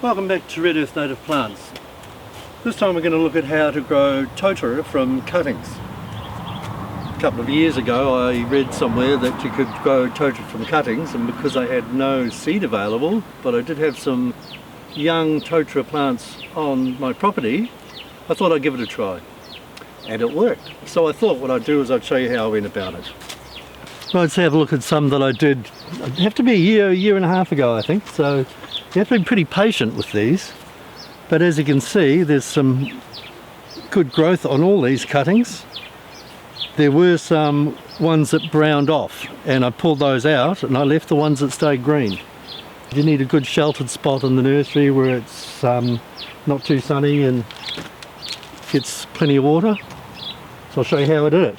Welcome back to Red Earth Native Plants. This time we're going to look at how to grow Totara from cuttings. A couple of years ago I read somewhere that you could grow Totara from cuttings, and because I had no seed available, but I did have some young Totara plants on my property, I thought I'd give it a try. And it worked. So I thought what I'd do is I'd show you how I went about it. Let's have a look at some that I did. It'd have to be a year and a half ago, I think. So you have to be pretty patient with these. But as you can see, there's some good growth on all these cuttings. There were some ones that browned off, and I pulled those out and I left the ones that stayed green. You need a good sheltered spot in the nursery where it's not too sunny and gets plenty of water. So I'll show you how I did it.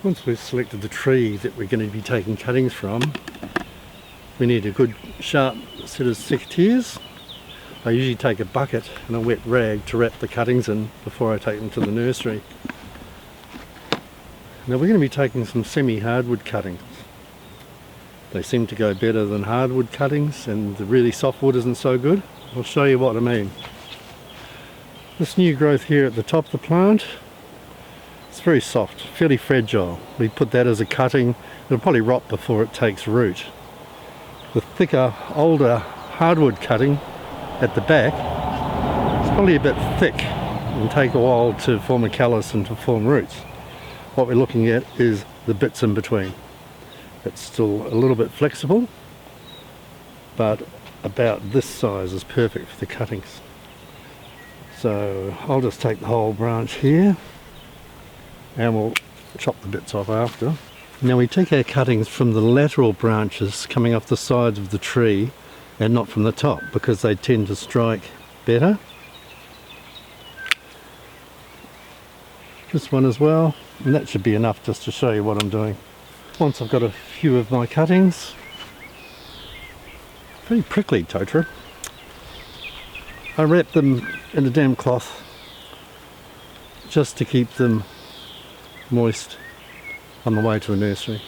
Once we've selected the tree that we're going to be taking cuttings from, we need a good sharp set of secateurs. I usually take a bucket and a wet rag to wrap the cuttings in before I take them to the nursery. Now we're going to be taking some semi-hardwood cuttings. They seem to go better than hardwood cuttings, and the really soft wood isn't so good. I'll show you what I mean. This new growth here at the top of the plant, it's very soft, fairly fragile. We put that as a cutting. It'll probably rot before it takes root. The thicker, older hardwood cutting at the back, it's probably a bit thick and take a while to form a callus and to form roots. What we're looking at is the bits in between. It's still a little bit flexible, but about this size is perfect for the cuttings. So I'll just take the whole branch here, and we'll chop the bits off after. Now we take our cuttings from the lateral branches coming off the sides of the tree and not from the top, because they tend to strike better. This one as well, and that should be enough just to show you what I'm doing. Once I've got a few of my cuttings, very prickly Totara, I wrap them in a damp cloth just to keep them moist on the way to a nursery.